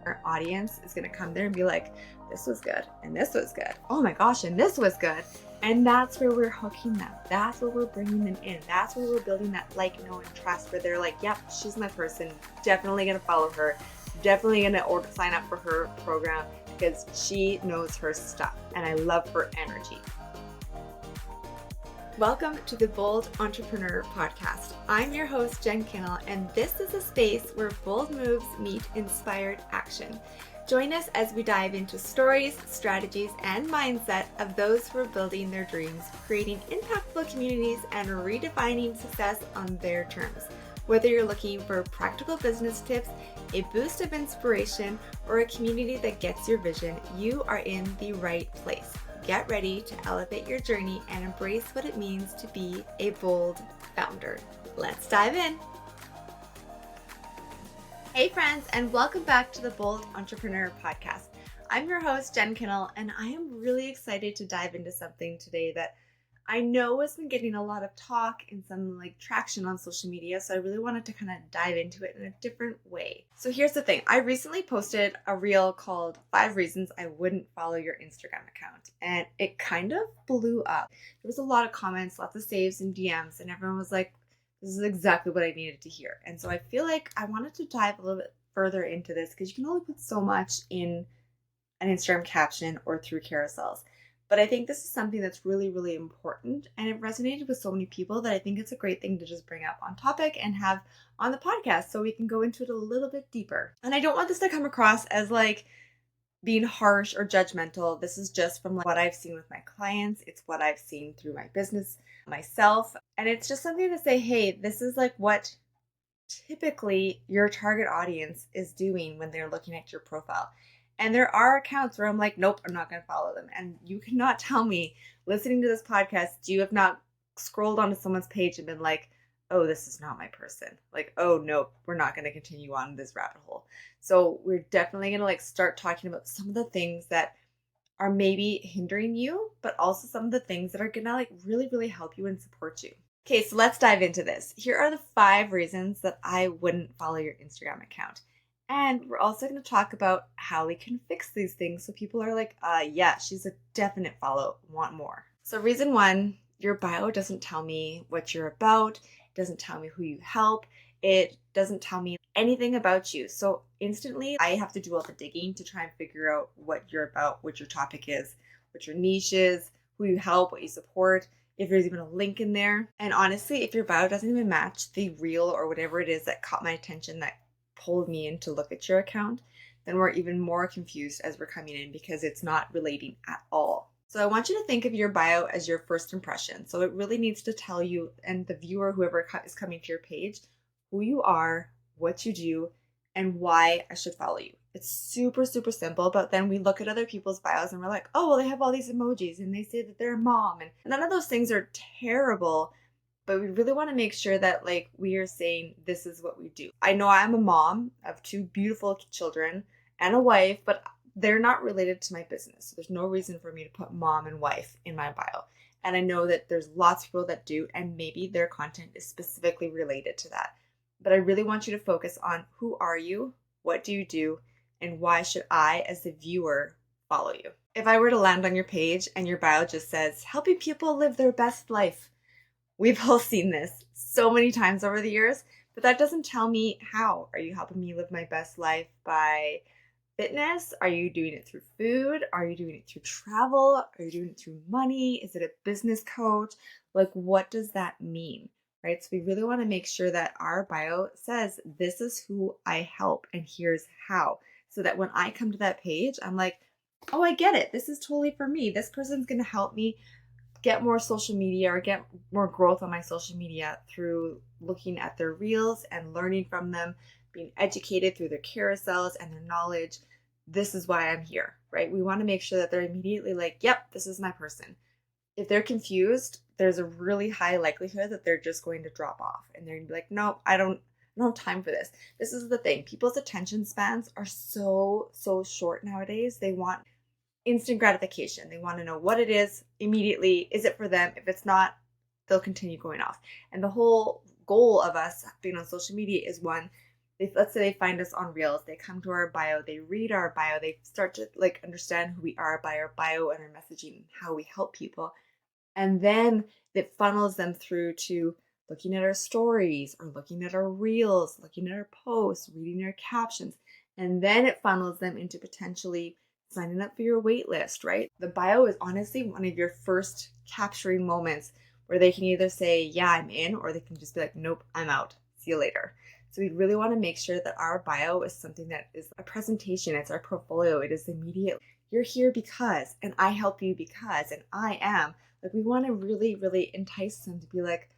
Our audience is going to come there and be like, this was good, and this was good. Oh my gosh, and this was good. And that's where we're hooking them. That's where we're bringing them in. That's where we're building that like, know, and trust, where they're like, yep, she's my person. Definitely going to follow her. Definitely going to sign up for her program because she knows her stuff. And I love her energy. Welcome to the Bold Entrepreneur Podcast. I'm your host, Jen Kinnell, and this is a space where bold moves meet inspired action. Join us as we dive into stories, strategies, and mindset of those who are building their dreams, creating impactful communities, and redefining success on their terms. Whether you're looking for practical business tips, a boost of inspiration, or a community that gets your vision, you are in the right place. Get ready to elevate your journey and embrace what it means to be a bold founder. Let's dive in. Hey friends, and welcome back to the Bold Entrepreneur Podcast. I'm your host, Jen Kinnell, and I am really excited to dive into something today that I know has been getting a lot of talk and some traction on social media, so I really wanted to kind of dive into it in a different way. So here's the thing. I recently posted a reel called 5 Reasons I Wouldn't Follow Your Instagram Account, and it kind of blew up. There was a lot of comments, lots of saves and DMs, and everyone was like, this is exactly what I needed to hear. And so I feel like I wanted to dive a little bit further into this because you can only put so much in an Instagram caption or through carousels. But I think this is something that's really, really important, and it resonated with so many people that I think it's a great thing to just bring up on topic and have on the podcast so we can go into it a little bit deeper. And I don't want this to come across as being harsh or judgmental. This is just from what I've seen with my clients. It's what I've seen through my business myself. And it's just something to say, hey, this is what typically your target audience is doing when they're looking at your profile. And there are accounts where I'm like, nope, I'm not going to follow them. And you cannot tell me, listening to this podcast, you have not scrolled onto someone's page and been like, oh, this is not my person. Oh, no, we're not going to continue on this rabbit hole. So we're definitely going to start talking about some of the things that are maybe hindering you, but also some of the things that are going to really, really help you and support you. Okay, so let's dive into this. Here are the 5 reasons that I wouldn't follow your Instagram account. And we're also going to talk about how we can fix these things so people are like, yeah, she's a definite follow, want more. So reason 1, your bio doesn't tell me what you're about, it doesn't tell me who you help, it doesn't tell me anything about you. So instantly I have to do all the digging to try and figure out what you're about, what your topic is, what your niche is, who you help, what you support, if there's even a link in there. And honestly, if your bio doesn't even match the reel or whatever it is that caught my attention, that pulled me in to look at your account, then we're even more confused as we're coming in because it's not relating at all. So I want you to think of your bio as your first impression. So it really needs to tell you and the viewer, whoever is coming to your page, who you are, what you do, and why I should follow you. It's super, super simple, but then we look at other people's bios and we're like, oh, well, they have all these emojis and they say that they're a mom, and none of those things are terrible. But we really want to make sure that we are saying this is what we do. I know I'm a mom of 2 beautiful children and a wife, but they're not related to my business. So there's no reason for me to put mom and wife in my bio. And I know that there's lots of people that do, and maybe their content is specifically related to that. But I really want you to focus on who are you, what do you do, and why should I, as the viewer, follow you? If I were to land on your page and your bio just says, helping people live their best life, we've all seen this so many times over the years, but that doesn't tell me how. Are you helping me live my best life by fitness? Are you doing it through food? Are you doing it through travel? Are you doing it through money? Is it a business coach? What does that mean, right? So we really want to make sure that our bio says, this is who I help and here's how. So that when I come to that page, I'm like, oh, I get it. This is totally for me. This person's going to help me get more social media or get more growth on my social media through looking at their reels and learning from them, being educated through their carousels and their knowledge. This is why I'm here, right? We want to make sure that they're immediately like, yep, this is my person. If they're confused, there's a really high likelihood that they're just going to drop off and they're going to be like, no, I don't have time for this. This is the thing. People's attention spans are so short nowadays. They want instant gratification. They want to know what it is immediately. Is it for them? If it's not, they'll continue going off. And the whole goal of us being on social media is, one, let's say they find us on Reels, they come to our bio, they read our bio, they start to like understand who we are by our bio and our messaging, how we help people. And then it funnels them through to looking at our stories or looking at our reels, looking at our posts, reading our captions. And then it funnels them into potentially signing up for your wait list, right? The bio is honestly one of your first capturing moments where they can either say, yeah, I'm in, or they can just be like, nope, I'm out. See you later. So we really want to make sure that our bio is something that is a presentation, it's our portfolio, it is immediate. You're here because, and I help you because, and I am. Like we want to really, really entice them to be like,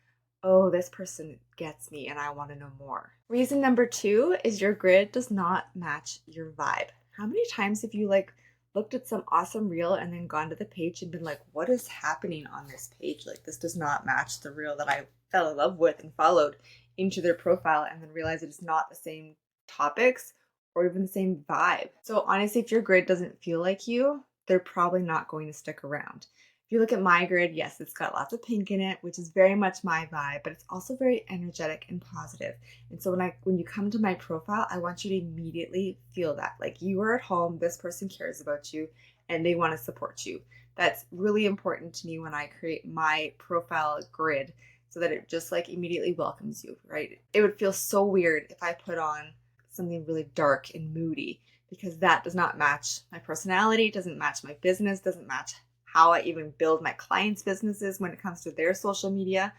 oh, this person gets me and I want to know more. Reason number 2 is your grid does not match your vibe. How many times have you like looked at some awesome reel and then gone to the page and been like, what is happening on this page? Like this does not match the reel that I fell in love with and followed into their profile, and then realize it is not the same topics or even the same vibe. So honestly, if your grid doesn't feel like you, they're probably not going to stick around. If you look at my grid, yes, it's got lots of pink in it, which is very much my vibe, but it's also very energetic and positive. And so when you come to my profile, I want you to immediately feel that. Like you are at home, this person cares about you, and they want to support you. That's really important to me when I create my profile grid so that it just like immediately welcomes you, right? It would feel so weird if I put on something really dark and moody because that does not match my personality, doesn't match my business, doesn't match how I even build my clients' businesses when it comes to their social media.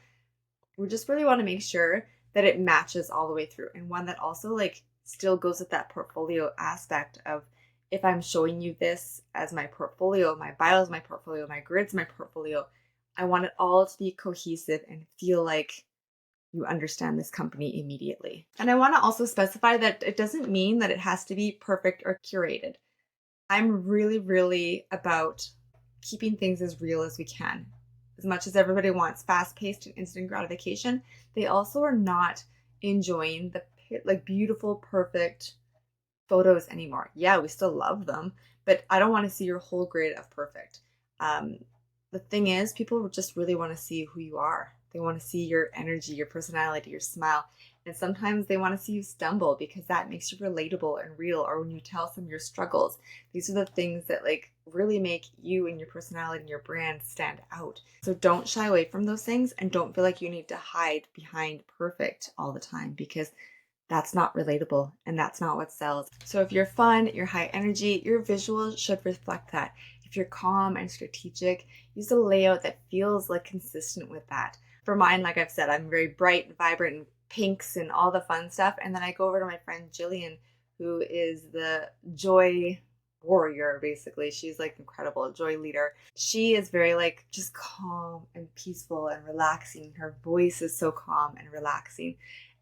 We just really want to make sure that it matches all the way through, and one that also like still goes with that portfolio aspect of if I'm showing you this as my portfolio, my bio is my portfolio, my grid's my portfolio, I want it all to be cohesive and feel like you understand this company immediately. And I want to also specify that it doesn't mean that it has to be perfect or curated. I'm really, really about keeping things as real as we can. As much as everybody wants fast paced and instant gratification, they also are not enjoying the like beautiful, perfect photos anymore. Yeah, we still love them, but I don't want to see your whole grid of perfect. Um, the thing is, people just really want to see who you are. They want to see your energy, your personality, your smile. And sometimes they want to see you stumble because that makes you relatable and real. Or when you tell some of your struggles, these are the things that like really make you and your personality and your brand stand out. So don't shy away from those things and don't feel like you need to hide behind perfect all the time because that's not relatable and that's not what sells. So if you're fun, you're high energy, your visuals should reflect that. If you're calm and strategic, use a layout that feels like consistent with that. For mine, like I've said, I'm very bright and vibrant and pinks and all the fun stuff. And then I go over to my friend Jillian, who is the joy warrior, basically. She's like incredible, joy leader. She is very like just calm and peaceful and relaxing. Her voice is so calm and relaxing.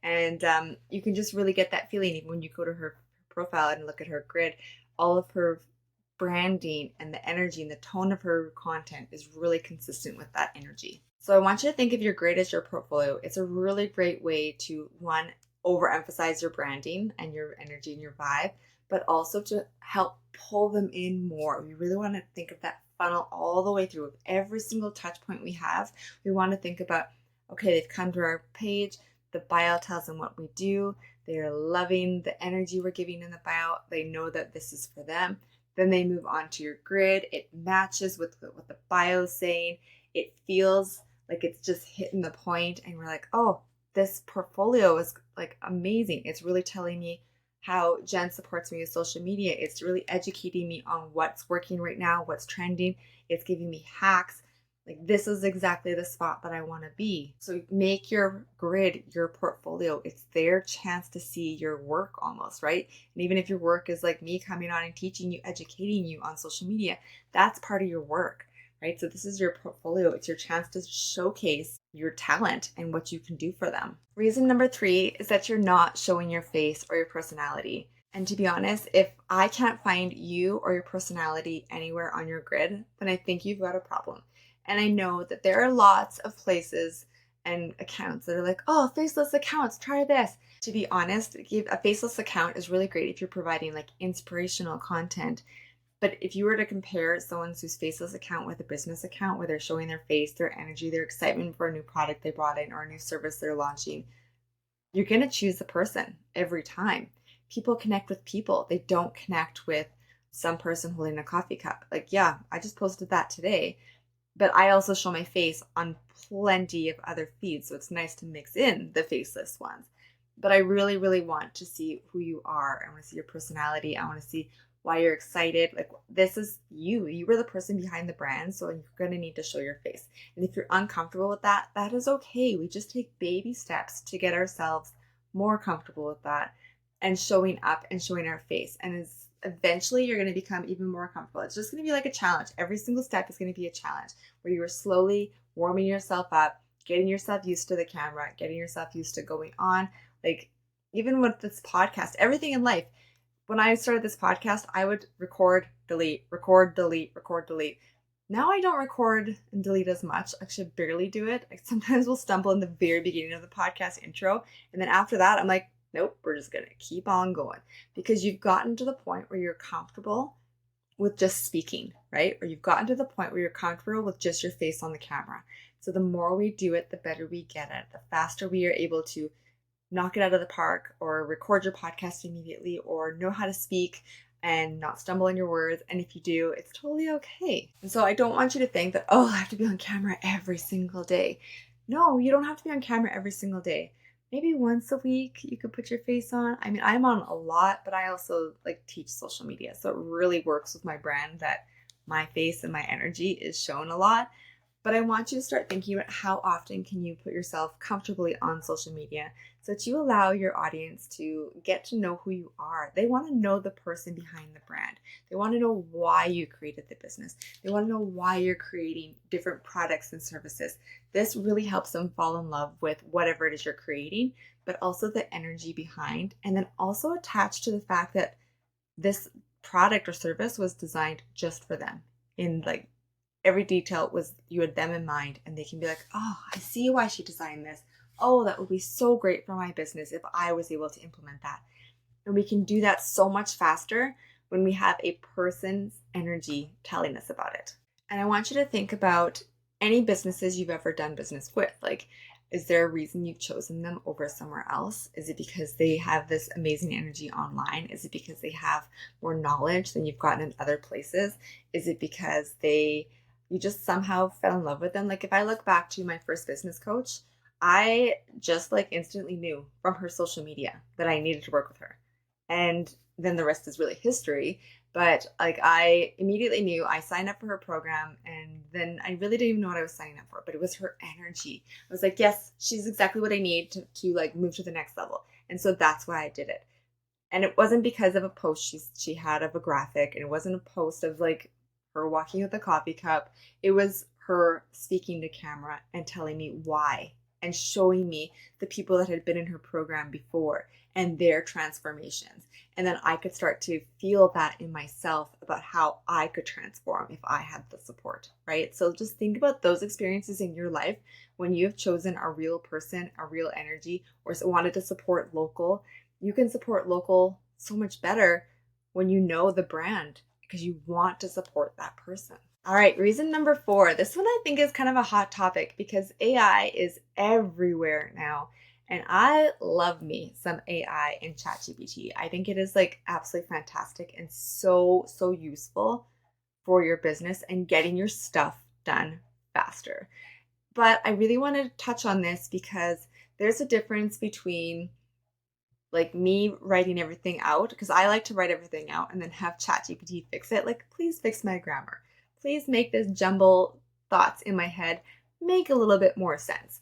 And you can just really get that feeling even when you go to her profile and look at her grid. All of her branding and the energy and the tone of her content is really consistent with that energy. So I want you to think of your grid as your portfolio. It's a really great way to, one, overemphasize your branding and your energy and your vibe, but also to help pull them in more. We really want to think of that funnel all the way through. With every single touch point we have, we want to think about, okay, they've come to our page. The bio tells them what we do. They are loving the energy we're giving in the bio. They know that this is for them. Then they move on to your grid. It matches with what the bio is saying. It feels like it's just hitting the point, and we're like, oh, this portfolio is like amazing. It's really telling me how Jen supports me with social media. It's really educating me on what's working right now, what's trending. It's giving me hacks. Like this is exactly the spot that I want to be. So make your grid your portfolio. It's their chance to see your work almost, right? And even if your work is like me coming on and teaching you, educating you on social media, that's part of your work, right? So this is your portfolio. It's your chance to showcase your talent and what you can do for them. Reason number 3 is that you're not showing your face or your personality. And to be honest, if I can't find you or your personality anywhere on your grid, then I think you've got a problem. And I know that there are lots of places and accounts that are like, oh, faceless accounts, try this. To be honest, a faceless account is really great if you're providing like inspirational content. But if you were to compare someone's who's faceless account with a business account where they're showing their face, their energy, their excitement for a new product they brought in or a new service they're launching, you're going to choose the person every time. People connect with people. They don't connect with some person holding a coffee cup. Like, yeah, I just posted that today, but I also show my face on plenty of other feeds. So it's nice to mix in the faceless ones. But I really, really want to see who you are. I want to see your personality. I want to see why you're excited. Like, this is you. You were the person behind the brand. So you're going to need to show your face. And if you're uncomfortable with that, that is okay. We just take baby steps to get ourselves more comfortable with that and showing up and showing our face. And as eventually you're going to become even more comfortable. It's just going to be like a challenge. Every single step is going to be a challenge where you are slowly warming yourself up, getting yourself used to the camera, getting yourself used to going on. Like, even with this podcast, everything in life, when I started this podcast, I would record, delete, record, delete, record, delete. Now I don't record and delete as much. I actually barely do it. I sometimes will stumble in the very beginning of the podcast intro. And then after that, I'm like, nope, we're just going to keep on going, because you've gotten to the point where you're comfortable with just speaking, right? Or you've gotten to the point where you're comfortable with just your face on the camera. So the more we do it, the better we get it. The faster we are able to knock it out of the park, or record your podcast immediately, or know how to speak and not stumble on your words. And if you do, it's totally okay. And so I don't want you to think that, oh, I have to be on camera every single day. No, you don't have to be on camera every single day. Maybe once a week you could put your face on. I mean, I'm on a lot, but I also like teach social media. So it really works with my brand that my face and my energy is shown a lot. But I want you to start thinking about how often can you put yourself comfortably on social media so that you allow your audience to get to know who you are. They want to know the person behind the brand. They want to know why you created the business. They want to know why you're creating different products and services. This really helps them fall in love with whatever it is you're creating, but also the energy behind, and then also attached to the fact that this product or service was designed just for them. In like every detail was, you had them in mind, and they can be like, oh, I see why she designed this. Oh, that would be so great for my business if I was able to implement that. And we can do that so much faster when we have a person's energy telling us about it. And I want you to think about any businesses you've ever done business with. Like, is there a reason you've chosen them over somewhere else? Is it because they have this amazing energy online? Is it because they have more knowledge than you've gotten in other places? Is it because you just somehow fell in love with them? Like, if I look back to my first business coach, I just like instantly knew from her social media that I needed to work with her. And then the rest is really history. But like, I immediately knew. I signed up for her program, and then I really didn't even know what I was signing up for, but it was her energy. I was like, yes, she's exactly what I need to like move to the next level. And so that's why I did it. And it wasn't because of a post she had of a graphic, and it wasn't a post of like her walking with a coffee cup. It was her speaking to camera and telling me why, and showing me the people that had been in her program before and their transformations. And then I could start to feel that in myself about how I could transform if I had the support, right? So just think about those experiences in your life when you have chosen a real person, a real energy, or wanted to support local. You can support local so much better when you know the brand, because you want to support that person. All right, reason number 4. This one I think is kind of a hot topic because AI is everywhere now. And I love me some AI in ChatGPT. I think it is like absolutely fantastic and so useful for your business and getting your stuff done faster. But I really want to touch on this because there's a difference between like me writing everything out, because I like to write everything out and then have ChatGPT fix it. Like, please fix my grammar. Please make this jumble thoughts in my head make a little bit more sense.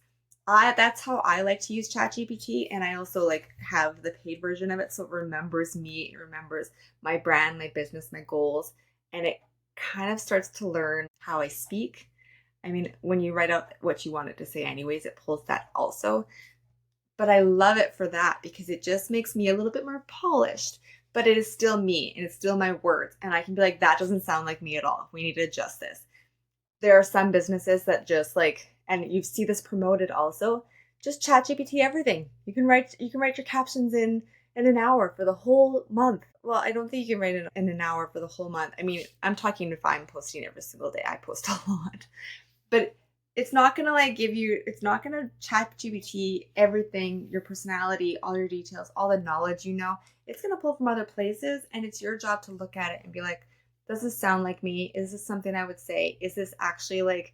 That's how I like to use ChatGPT, and I also like have the paid version of it, so it remembers me, it remembers my brand, my business, my goals, and it kind of starts to learn how I speak. I mean, when you write out what you want it to say anyways, it pulls that also. But I love it for that because it just makes me a little bit more polished, but it is still me and it's still my words. And I can be like, that doesn't sound like me at all. We need to adjust this. There are some businesses that just like, and you see this promoted also, just ChatGPT everything. You can write your captions in an hour for the whole month. Well, I don't think you can write it in an hour for the whole month. I mean, I'm talking if I'm posting every single day. I post a lot. But it's not gonna like give you, it's not gonna chat GPT everything, your personality, all your details, all the knowledge you know. It's gonna pull from other places, and it's your job to look at it and be like, does this sound like me? Is this something I would say? Is this actually like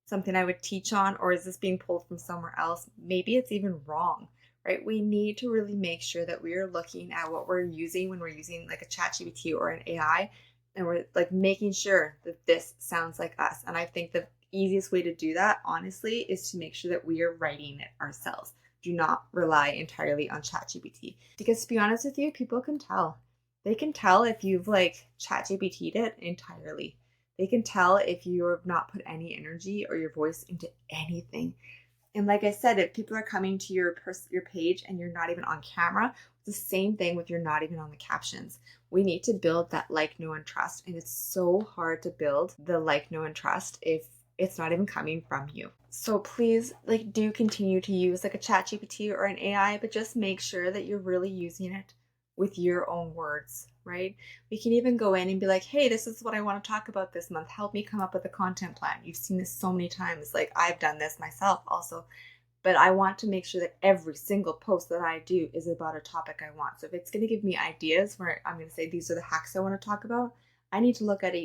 something I would teach on, or is this being pulled from somewhere else? Maybe it's even wrong, right? We need to really make sure that we are looking at what we're using when we're using like a chat GPT or an AI, and we're like making sure that this sounds like us. And I think the easiest way to do that, honestly, is to make sure that we are writing it ourselves. Do not rely entirely on ChatGPT. Because to be honest with you, people can tell. They can tell if you've like ChatGPT'd it entirely. They can tell if you have not put any energy or your voice into anything. And like I said, if people are coming to your page and you're not even on camera, it's the same thing with you're not even on the captions. We need to build that like, know, and trust. And it's so hard to build the like, know, and trust if it's not even coming from you. So please, like, do continue to use like a chat GPT or an AI, but just make sure that you're really using it with your own words, right? We can even go in and be like, hey, this is what I want to talk about this month. Help me come up with a content plan. You've seen this so many times. Like, I've done this myself also. But I want to make sure that every single post that I do is about a topic I want. So if it's going to give me ideas where I'm going to say, these are the hacks I want to talk about, I need to look at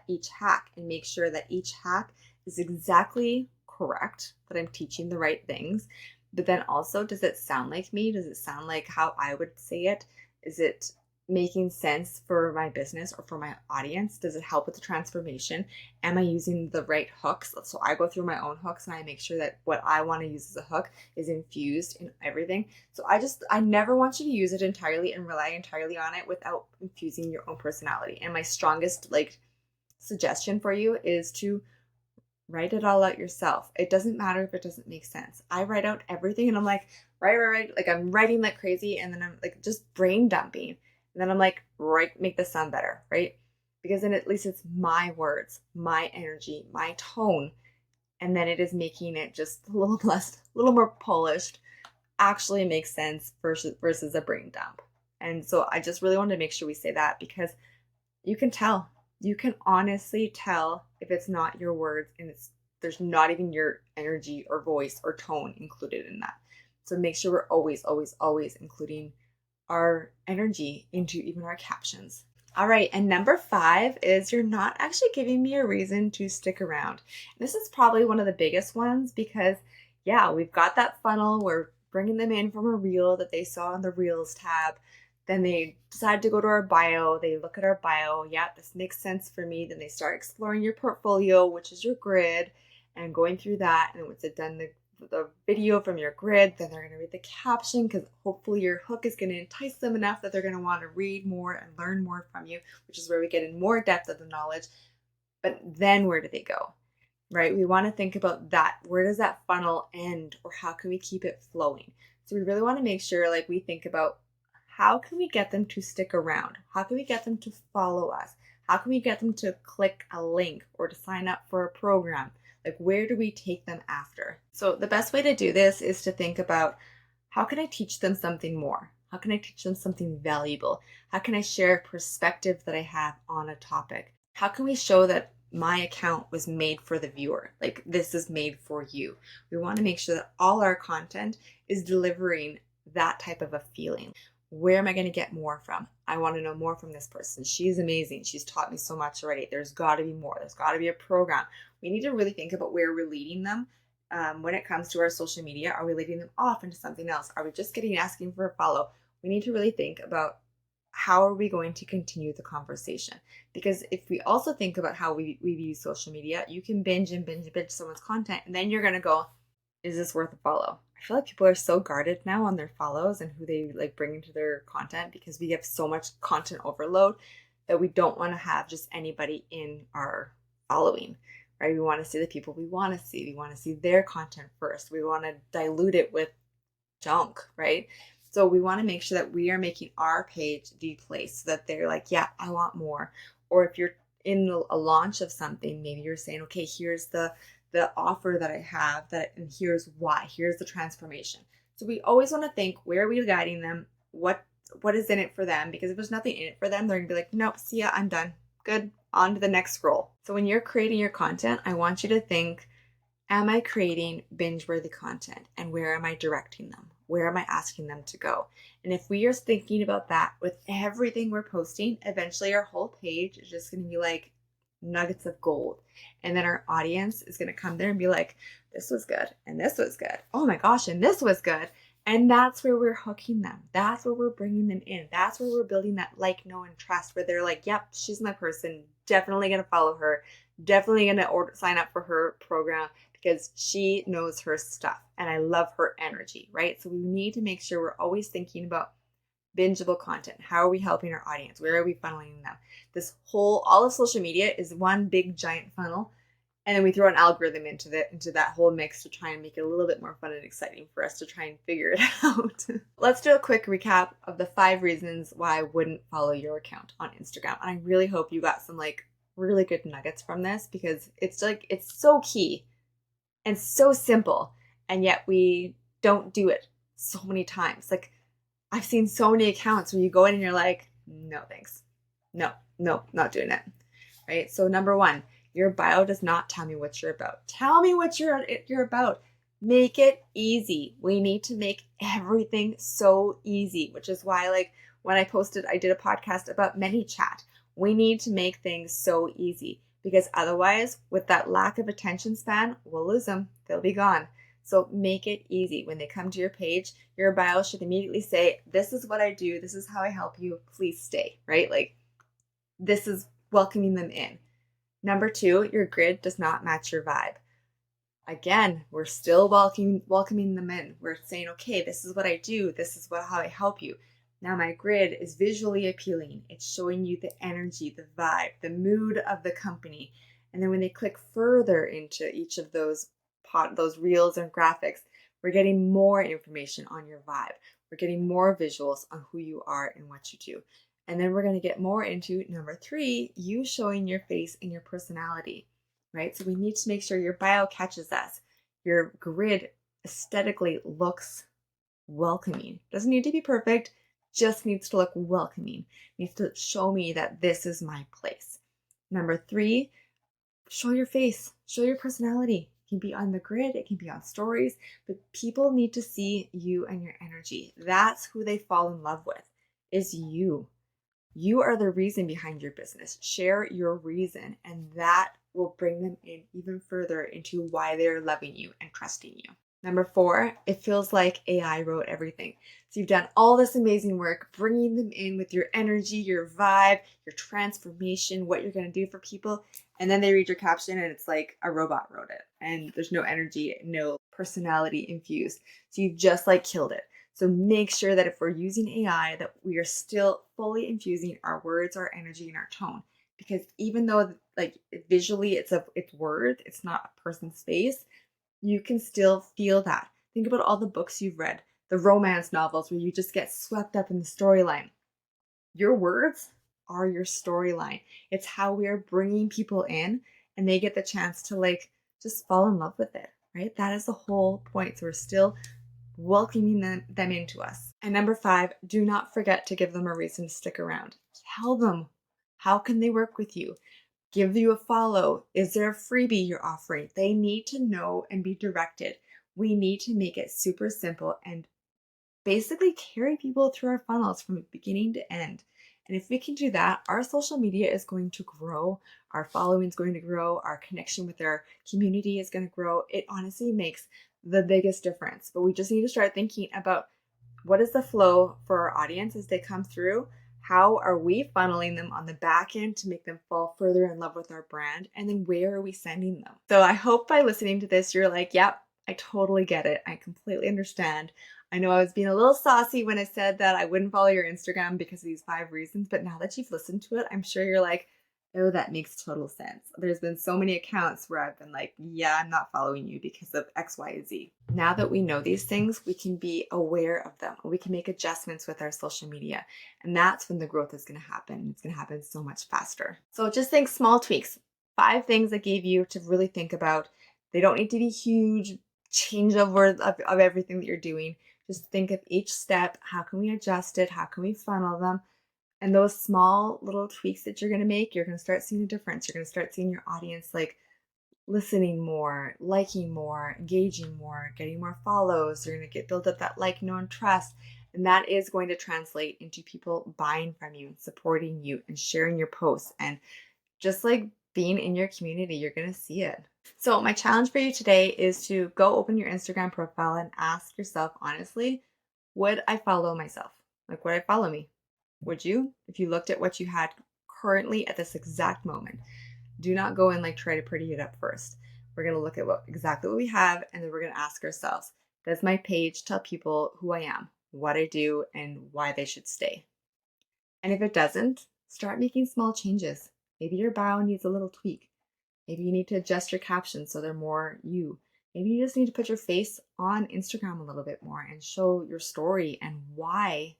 each hack and make sure that each hack is exactly correct, that I'm teaching the right things. But then also, does it sound like me? Does it sound like how I would say it? Is it making sense for my business or for my audience? Does it help with the transformation? Am I using the right hooks? So I go through my own hooks and I make sure that what I want to use as a hook is infused in everything. So I never want you to use it entirely and rely entirely on it without infusing your own personality. And my strongest like suggestion for you is to write it all out yourself. It doesn't matter if it doesn't make sense. I write out everything and I'm like, right. Like I'm writing like crazy, and then I'm like just brain dumping. And then I'm like, right, make this sound better, right? Because then at least it's my words, my energy, my tone. And then it is making it just a little less, a little more polished, actually makes sense versus a brain dump. And so I just really wanted to make sure we say that, because you can tell. You can honestly tell if it's not your words and there's not even your energy or voice or tone included in that. So make sure we're always, always, always including our energy into even our captions. All right, and number 5 is you're not actually giving me a reason to stick around. This is probably one of the biggest ones because, yeah, we've got that funnel. We're bringing them in from a reel that they saw in the Reels tab. Then they decide to go to our bio. They look at our bio. Yeah, this makes sense for me. Then they start exploring your portfolio, which is your grid, and going through that. And once they've done the video from your grid, then they're going to read the caption, because hopefully your hook is going to entice them enough that they're going to want to read more and learn more from you, which is where we get in more depth of the knowledge. But then where do they go? Right? We want to think about that. Where does that funnel end, or how can we keep it flowing? So we really want to make sure like we think about, how can we get them to stick around? How can we get them to follow us? How can we get them to click a link or to sign up for a program? Like, where do we take them after? So the best way to do this is to think about, how can I teach them something more? How can I teach them something valuable? How can I share a perspective that I have on a topic? How can we show that my account was made for the viewer? Like, this is made for you. We want to make sure that all our content is delivering that type of a feeling. Where am I going to get more from? I want to know more from this person. She's amazing. She's taught me so much already. There's got to be more. There's got to be a program. We need to really think about where we're leading them. When it comes to our social media, are we leading them off into something else? Are we just asking for a follow? We need to really think about, how are we going to continue the conversation? Because if we also think about how we view social media, you can binge someone's content, and then you're going to go, is this worth a follow? I feel like people are so guarded now on their follows and who they like bring into their content, because we have so much content overload that we don't want to have just anybody in our following, right? We want to see the people we want to see. We want to see their content first. We want to dilute it with junk, right? So we want to make sure that we are making our page the place so that they're like, yeah, I want more. Or if you're in a launch of something, maybe you're saying, okay, here's the offer that I have, and here's why, here's the transformation. So we always want to think, where are we guiding them? What is in it for them? Because if there's nothing in it for them, they're gonna be like, nope, see ya, I'm done. Good, on to the next scroll. So when you're creating your content, I want you to think, Am I creating binge-worthy content? And where am I directing them? Where am I asking them to go? And if we are thinking about that with everything we're posting, eventually our whole page is just going to be like nuggets of gold. And then our audience is going to come there and be like, this was good. And this was good. Oh my gosh. And this was good. And that's where we're hooking them. That's where we're bringing them in. That's where we're building that like, know, and trust where they're like, yep, she's my person. Definitely going to follow her. Definitely going to sign up for her program because she knows her stuff and I love her energy, right? So we need to make sure we're always thinking about bingeable content. How are we helping our audience? Where are we funneling them? All of social media is one big giant funnel. And then we throw an algorithm into that whole mix to try and make it a little bit more fun and exciting for us to try and figure it out. Let's do a quick recap of the 5 reasons why I wouldn't follow your account on Instagram. And I really hope you got some like really good nuggets from this because it's so key and so simple, and yet we don't do it so many times. Like I've seen so many accounts where you go in and you're like, no thanks, no, not doing it, right? So number 1, your bio does not tell me what you're about. Tell me what you're about. Make it easy. We need to make everything so easy, which is why like when I did a podcast about ManyChat. We need to make things so easy because otherwise with that lack of attention span, we'll lose them. They'll be gone. So make it easy. When they come to your page, your bio should immediately say, this is what I do. This is how I help you. Please stay, right? Like this is welcoming them in. Number 2, your grid does not match your vibe. Again, we're still welcoming them in. We're saying, okay, this is what I do. This is how I help you. Now my grid is visually appealing. It's showing you the energy, the vibe, the mood of the company. And then when they click further into each of those reels and graphics, we're getting more information on your vibe. We're getting more visuals on who you are and what you do. And then we're going to get more into number 3, you showing your face and your personality, right? So we need to make sure your bio catches us. Your grid aesthetically looks welcoming. Doesn't need to be perfect, just needs to look welcoming. Needs to show me that this is my place. Number 3, show your face, show your personality. It can be on the grid, it can be on stories, but people need to see you and your energy. That's who they fall in love with, is you. You are the reason behind your business. Share your reason, and that will bring them in even further into why they're loving you and trusting you. Number 4, it feels like AI wrote everything. So you've done all this amazing work, bringing them in with your energy, your vibe, your transformation, what you're going to do for people. And then they read your caption and it's like a robot wrote it. And there's no energy, no personality infused. So you've just like killed it. So make sure that if we're using AI, that we are still fully infusing our words, our energy, and our tone. Because even though like visually it's words, it's not a person's face, you can still feel that. Think about all the books you've read, the romance novels where you just get swept up in the storyline. Your words are your storyline. It's how we are bringing people in and they get the chance to like just fall in love with it, right? That is the whole point. So we're still welcoming them into us. And number 5, do not forget to give them a reason to stick around. Tell them, how can they work with you? Give you a follow. Is there a freebie you're offering? They need to know and be directed. We need to make it super simple and basically carry people through our funnels from beginning to end. And if we can do that, our social media is going to grow, our following is going to grow, our connection with our community is going to grow. It honestly makes the biggest difference. But we just need to start thinking about what is the flow for our audience as they come through? How are we funneling them on the back end to make them fall further in love with our brand? And then where are we sending them? So I hope by listening to this, you're like, yep, I totally get it. I completely understand. I know I was being a little saucy when I said that I wouldn't follow your Instagram because of these 5 reasons, but now that you've listened to it, I'm sure you're like, oh, that makes total sense. There's been so many accounts where I've been like, yeah, I'm not following you because of X, Y, Z. Now that we know these things, we can be aware of them. We can make adjustments with our social media. And that's when the growth is going to happen. It's going to happen so much faster. So just think small tweaks. 5 things I gave you to really think about. They don't need to be huge changeover of everything that you're doing. Just think of each step. How can we adjust it? How can we funnel them? And those small little tweaks that you're going to make, you're going to start seeing a difference. You're going to start seeing your audience like listening more, liking more, engaging more, getting more follows. You're going to build up that like, know, and trust. And that is going to translate into people buying from you, supporting you, and sharing your posts. And just like being in your community, you're going to see it. So my challenge for you today is to go open your Instagram profile and ask yourself honestly, would I follow myself? Like, would I follow me? Would you? If you looked at what you had currently at this exact moment, do not go and like try to pretty it up first. We're going to look at exactly what we have, and then we're going to ask ourselves, does my page tell people who I am, what I do, and why they should stay? And if it doesn't, start making small changes. Maybe your bio needs a little tweak. Maybe you need to adjust your captions so they're more you. Maybe you just need to put your face on Instagram a little bit more and show your story and why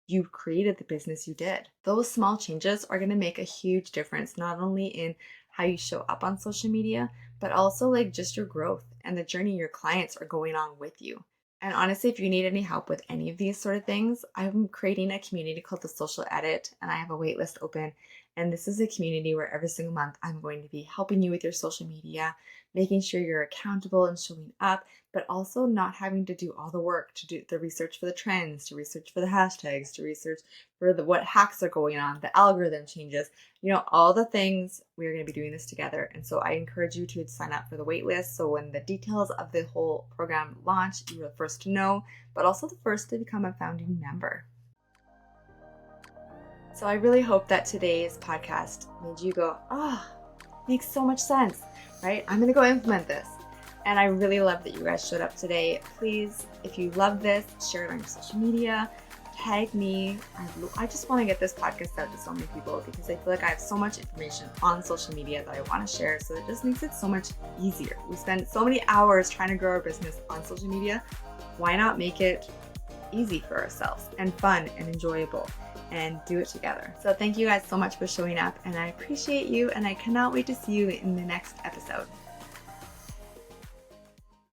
you created the business you did. Those small changes are going to make a huge difference, not only in how you show up on social media, but also like just your growth and the journey your clients are going on with you. And honestly, if you need any help with any of these sort of things, I'm creating a community called The Social Edit, and I have a waitlist open. And this is a community where every single month I'm going to be helping you with your social media, making sure you're accountable and showing up, but also not having to do all the work to do the research for the trends, to research for the hashtags, to research for what hacks are going on, the algorithm changes, all the things. We're going to be doing this together. And so I encourage you to sign up for the wait list. So when the details of the whole program launch, you're the first to know, but also the first to become a founding member. So I really hope that today's podcast made you go, makes so much sense, right? I'm going to go implement this. And I really love that you guys showed up today. Please, if you love this, share it on your social media, tag me. I just want to get this podcast out to so many people because I feel like I have so much information on social media that I want to share. So it just makes it so much easier. We spend so many hours trying to grow our business on social media. Why not make it easy for ourselves and fun and enjoyable and do it together? So thank you guys so much for showing up, and I appreciate you, and I cannot wait to see you in the next episode.